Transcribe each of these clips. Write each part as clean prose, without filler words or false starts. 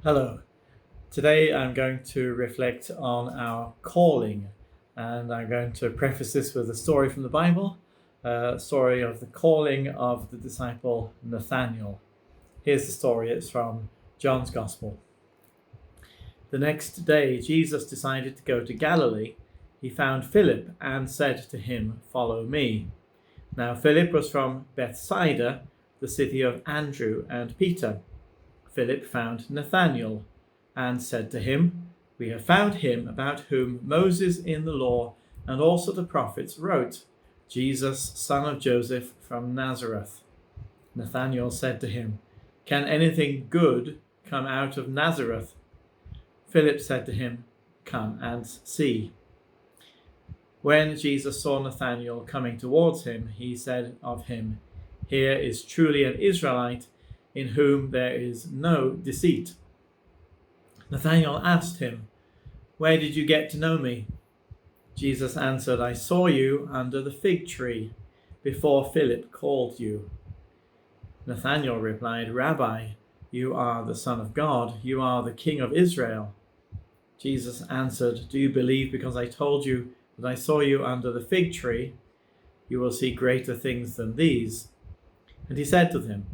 Hello. Today I'm going to reflect on our calling, and I'm going to preface this with a story from the Bible, a story of the calling of the disciple Nathanael. Here's the story. It's from John's Gospel. The next day, Jesus decided to go to Galilee. He found Philip and said to him, "Follow me." Now Philip was from Bethsaida, the city of Andrew and Peter. Philip found Nathanael and said to him, "We have found him about whom Moses in the law and also the prophets wrote, Jesus, son of Joseph from Nazareth." Nathanael said to him, "Can anything good come out of Nazareth?" Philip said to him, "Come and see." When Jesus saw Nathanael coming towards him, he said of him, "Here is truly an Israelite in whom there is no deceit." Nathanael asked him, "Where did you get to know me?" Jesus answered, "I saw you under the fig tree before Philip called you." Nathanael replied, "Rabbi, you are the Son of God. You are the King of Israel." Jesus answered, "Do you believe because I told you that I saw you under the fig tree? You will see greater things than these." And he said to them,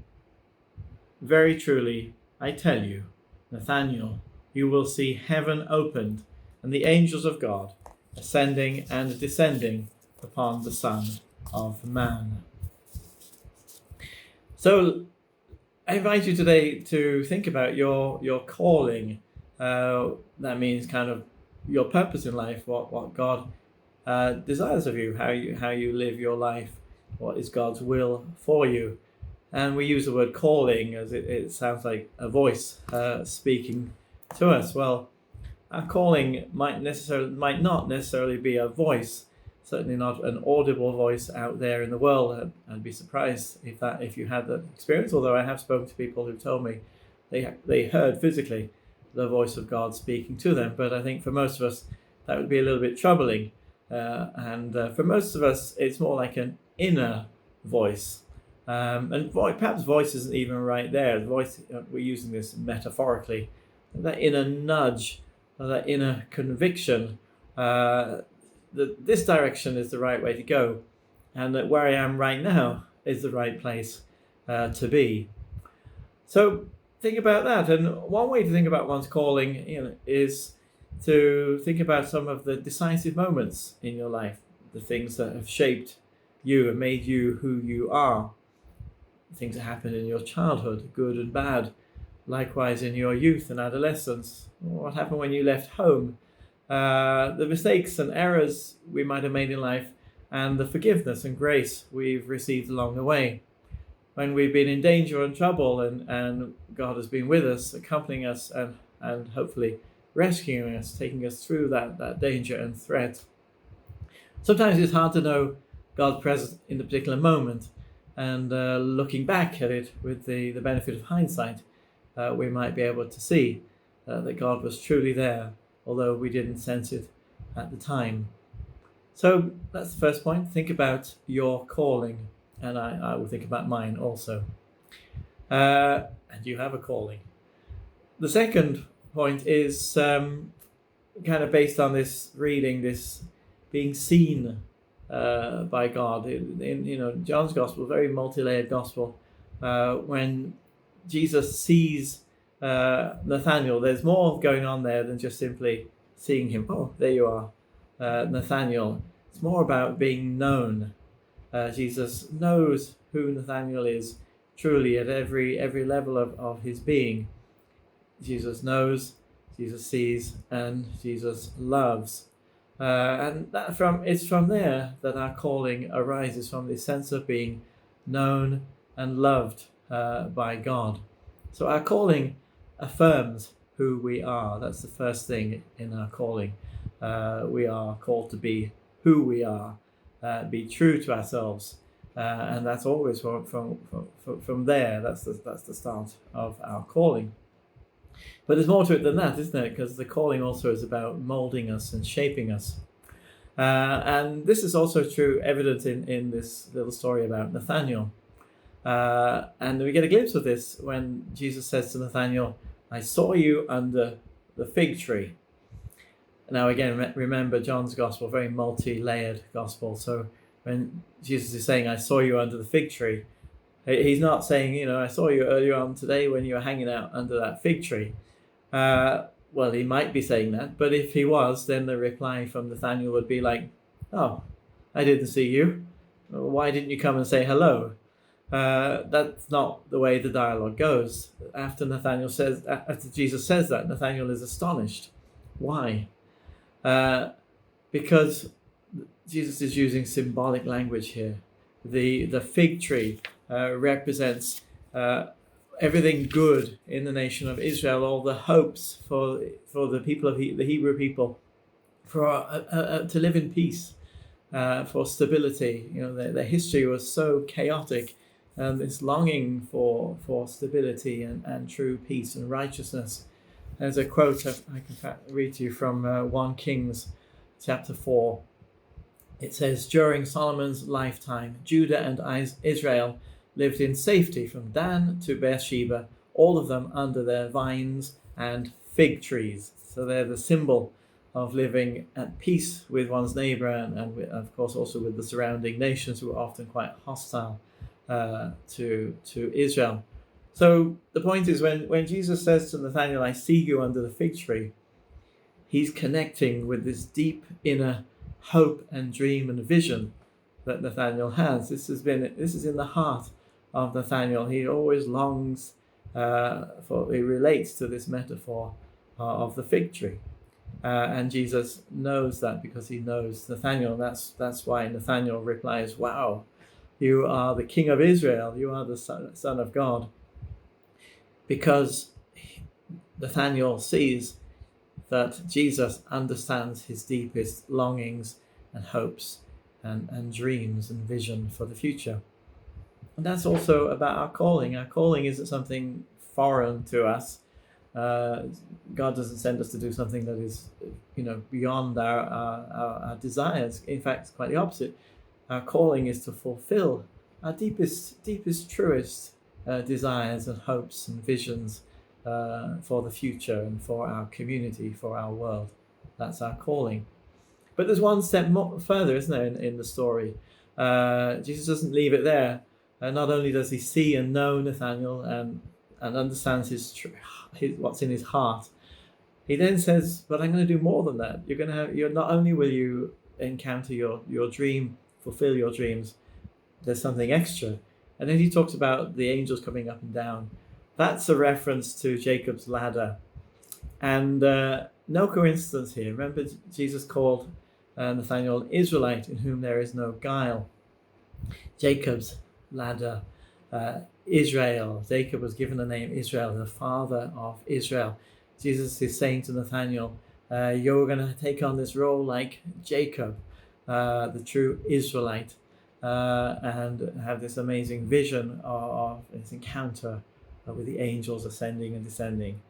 "Very truly, I tell you, Nathanael, you will see heaven opened and the angels of God ascending and descending upon the Son of Man." So I invite you today to think about your calling. That means kind of your purpose in life, what God desires of you, how you live your life, what is God's will for you. And we use the word calling as it sounds like a voice speaking to us. Well, our calling might not necessarily be a voice, certainly not an audible voice out there in the world. I'd be surprised if you had that experience, although I have spoken to people who told me they heard physically the voice of God speaking to them. But I think for most of us, that would be a little bit troubling. And for most of us, it's more like an inner voice. And perhaps voice isn't even right there. The voice, we're using this metaphorically. That inner nudge, or that inner conviction that this direction is the right way to go, and that where I am right now is the right place to be. So think about that. And one way to think about one's calling, is to think about some of the decisive moments in your life, the things that have shaped you and made you who you are. Things that happened in your childhood, good and bad. Likewise in your youth and adolescence. What happened when you left home? The mistakes and errors we might have made in life, and the forgiveness and grace we've received along the way. When we've been in danger and trouble, and God has been with us, accompanying us, and hopefully rescuing us, taking us through that danger and threat. Sometimes it's hard to know God's presence in the particular moment, and looking back at it with the benefit of hindsight, we might be able to see that God was truly there, although we didn't sense it at the time. So that's the first point. Think about your calling, and I will think about mine also. And you have a calling. The second point is kind of based on this reading, this being seen by God. In John's Gospel, very multi-layered Gospel, when Jesus sees Nathanael, there's more going on there than just simply seeing him. Oh, there you are, Nathanael. It's more about being known. Jesus knows who Nathanael is truly at every level of his being. Jesus knows, Jesus sees, and Jesus loves. And it's from there that our calling arises, from this sense of being known and loved by God. So our calling affirms who we are. That's the first thing in our calling. We are called to be who we are, be true to ourselves, and that's always from there. That's the start of our calling. But there's more to it than that, isn't it? Because the calling also is about molding us and shaping us. And this is also true, evident in this little story about Nathanael. And we get a glimpse of this when Jesus says to Nathanael, I saw you under the fig tree. Now again, remember John's gospel, very multi-layered gospel. So when Jesus is saying, I saw you under the fig tree, he's not saying, I saw you earlier on today when you were hanging out under that fig tree. Well, he might be saying that, but if he was, then the reply from Nathanael would be like, oh, I didn't see you. Why didn't you come and say hello? That's not the way the dialogue goes. After Jesus says that, Nathanael is astonished. Why? Because Jesus is using symbolic language here. The fig tree represents everything good in the nation of Israel, all the hopes for the people of the Hebrew people, to live in peace, for stability. Their history was so chaotic, and this longing for stability and true peace and righteousness. There's a quote I can read to you from 1 Kings chapter 4. It says, during Solomon's lifetime, Judah and Israel lived in safety from Dan to Beersheba, all of them under their vines and fig trees. So they're the symbol of living at peace with one's neighbor and of course also with the surrounding nations who are often quite hostile to Israel. So the point is, when Jesus says to Nathanael, I see you under the fig tree, he's connecting with this deep inner hope and dream and vision that Nathanael has. This is in the heart of Nathanael. He always longs he relates to this metaphor of the fig tree. And Jesus knows that because he knows Nathanael. That's why Nathanael replies, wow, you are the King of Israel. You are the Son of God. Because Nathanael sees that Jesus understands his deepest longings and hopes and dreams and vision for the future. And that's also about our calling. Our calling isn't something foreign to us. God doesn't send us to do something that is, beyond our desires. In fact, it's quite the opposite. Our calling is to fulfill our deepest, truest desires and hopes and visions for the future and for our community, for our world. That's our calling. But there's one step further, isn't there, in the story? Jesus doesn't leave it there. Not only does he see and know Nathanael and understands his what's in his heart, he then says, but I'm going to do more than that. You're not only will you encounter your dream, fulfill your dreams, there's something extra. And then he talks about the angels coming up and down. That's a reference to Jacob's ladder. And no coincidence here. Remember, Jesus called Nathanael an Israelite in whom there is no guile. Jacob's ladder, Israel. Jacob was given the name Israel, the father of Israel. Jesus is saying to Nathanael, you're going to take on this role like Jacob, the true Israelite, and have this amazing vision of this encounter with the angels ascending and descending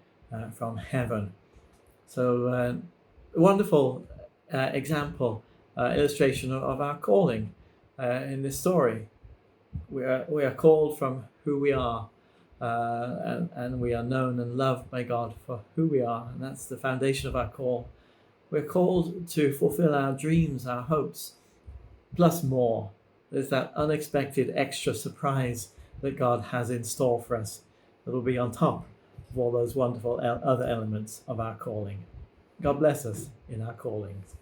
from heaven. So wonderful example, illustration of our calling in this story. We are called from who we are, and we are known and loved by God for who we are, and that's the foundation of our call. We're called to fulfill our dreams, our hopes, plus more. There's that unexpected extra surprise that God has in store for us that will be on top of all those wonderful other elements of our calling. God bless us in our callings.